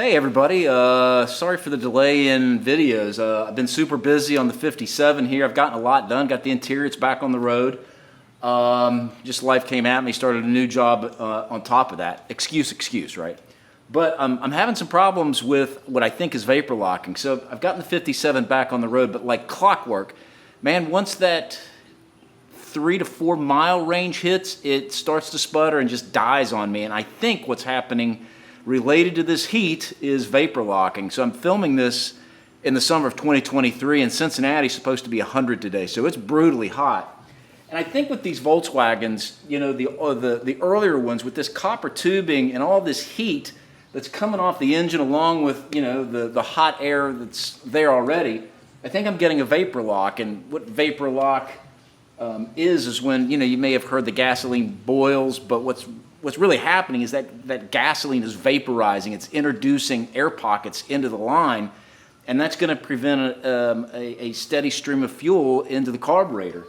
Hey everybody, sorry for the delay in videos. I've been super busy on the 57 here. I've gotten a lot done, got the interior, it's back on the road. Just life came at me, started a new job on top of that. Excuse, right? But I'm having some problems with what I think is vapor locking. So I've gotten the 57 back on the road, but like clockwork, man, once that 3 to 4 mile range hits, it starts to sputter and just dies on me. And I think what's happening related to this heat is vapor locking. So I'm filming this in the summer of 2023, and Cincinnati's supposed to be 100 today, so it's brutally hot. And I think with these Volkswagens, you know, the earlier ones with this copper tubing and all this heat that's coming off the engine along with, you know, the hot air that's there already, I think I'm getting a vapor lock. And what vapor lock is when, you know, you may have heard the gasoline boils, but what's really happening is that gasoline is vaporizing. It's introducing air pockets into the line, and that's going to prevent a steady stream of fuel into the carburetor.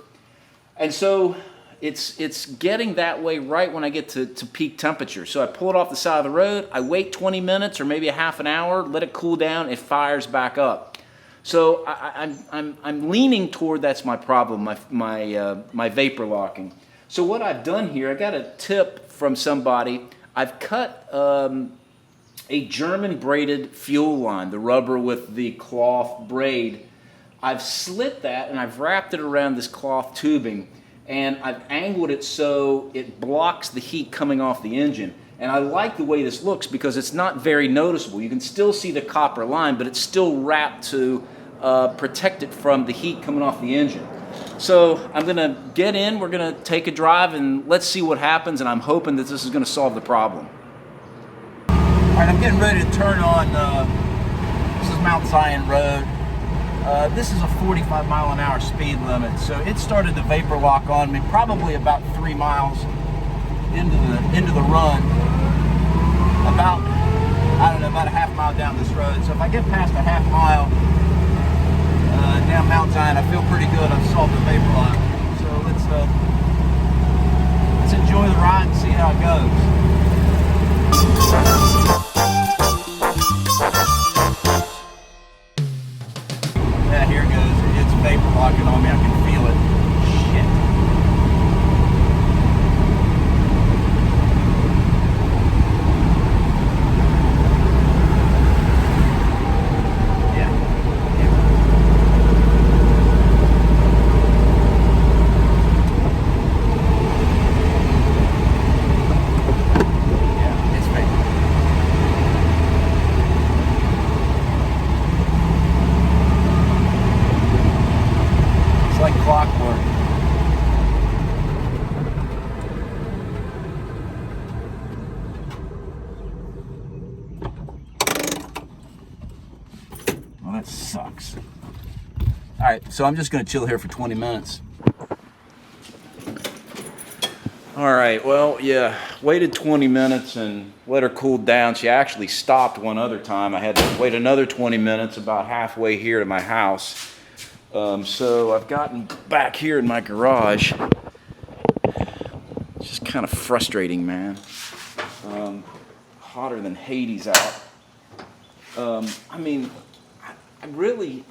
And so it's getting that way right when I get to peak temperature. So I pull it off the side of the road, I wait 20 minutes or maybe a half an hour, let it cool down, it fires back up. So I'm leaning toward that's my problem, my vapor locking. So what I've done here, I got a tip from somebody. I've cut a German braided fuel line, the rubber with the cloth braid. I've slit that and I've wrapped it around this cloth tubing, and I've angled it so it blocks the heat coming off the engine. And I like the way this looks because it's not very noticeable. You can still see the copper line, but it's still wrapped to protect it from the heat coming off the engine. So I'm gonna get in, we're gonna take a drive, and let's see what happens, and I'm hoping that this is gonna solve the problem. All right, I'm getting ready to turn on, this is Mount Zion Road. This is a 45 mile an hour speed limit, so it started to vapor lock on me probably about 3 miles into the run. About a half mile down this road. So if I get past a half mile down Mount Zion, I feel pretty good. I've solved the vapor lock. So let's enjoy the ride and see how it goes. Yeah, here it goes. It's vapor locking on me. I can feel it. Shit. Like clockwork. Well, that sucks. All right, so I'm just going to chill here for 20 minutes. All right, well, yeah, waited 20 minutes and let her cool down. She actually stopped one other time. I had to wait another 20 minutes about halfway here to my house. So I've gotten back here in my garage. It's just kind of frustrating, man. Hotter than Hades out. I mean, I really,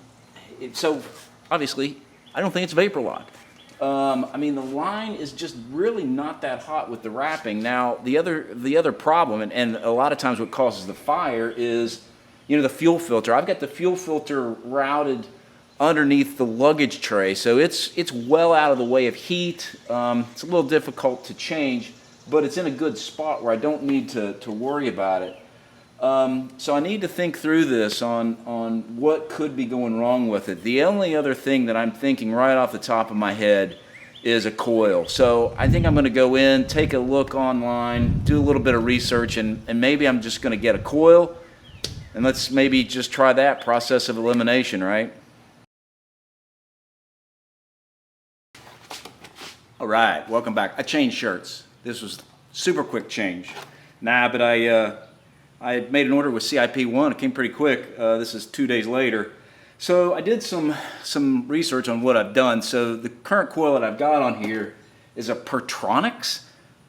so obviously, I don't think it's vapor lock. I mean, the line is just really not that hot with the wrapping. Now, the other problem, and a lot of times what causes the fire is, you know, the fuel filter. I've got the fuel filter routed underneath the luggage tray, so it's well out of the way of heat. It's a little difficult to change, but it's in a good spot where I don't need to worry about it. So I need to think through this on what could be going wrong with it. The only other thing that I'm thinking right off the top of my head is a coil. So I think I'm going to go in, take a look online, do a little bit of research, and maybe I'm just going to get a coil, and let's maybe just try that process of elimination, right? All right, welcome back. I changed shirts. This was super quick change. But I made an order with CIP1. It came pretty quick. This is 2 days later. So I did some research on what I've done. So the current coil that I've got on here is a Pertronix.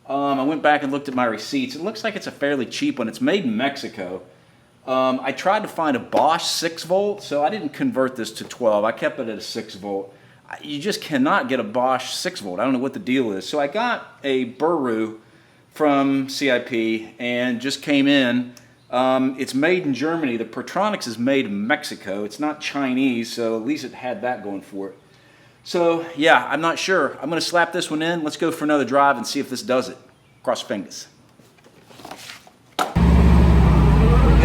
I went back and looked at my receipts. It looks like it's a fairly cheap one. It's made in Mexico. I tried to find a Bosch 6 volt, so I didn't convert this to 12. I kept it at a 6 volt. You just cannot get a Bosch 6 volt. I don't know what the deal is. So I got a Buru from CIP and just came in. It's made in Germany. The Pertronix is made in Mexico. It's not Chinese, so at least it had that going for it. So yeah, I'm not sure. I'm going to slap this one in. Let's go for another drive and see if this does it. Cross fingers. You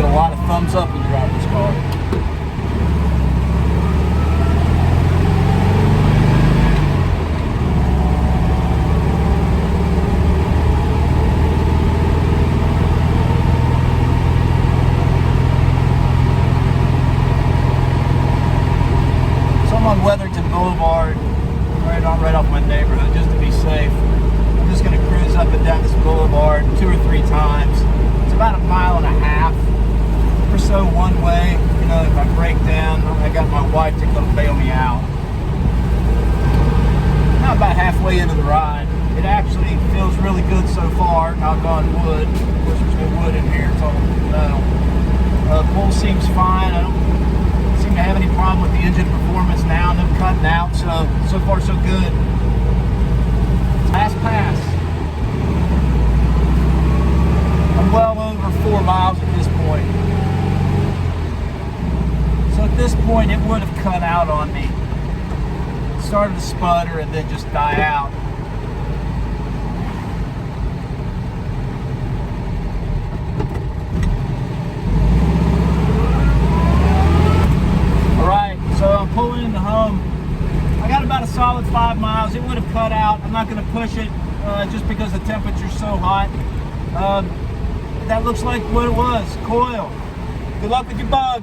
get a lot of thumbs up when you drive this car. On Weatherington Boulevard, right off my neighborhood, just to be safe. I'm just going to cruise up and down this boulevard 2 or 3 times. It's about 1.5 miles or so one way. You know, if I break down, I got my wife to come bail me out. Now about halfway into the ride. It actually feels really good so far, knock on wood. Of course, there's no wood in here, it's all metal. Pull seems fine. I don't seem to have any problem with the engine performance now, no cutting out, so far so good. Last pass. I'm well over 4 miles at this point. So at this point it would have cut out on me. It started to sputter and then just die out. So I'm pulling into home. I got about a solid 5 miles. It would have cut out. I'm not going to push it just because the temperature's so hot. That looks like what it was, coil. Good luck with your bug.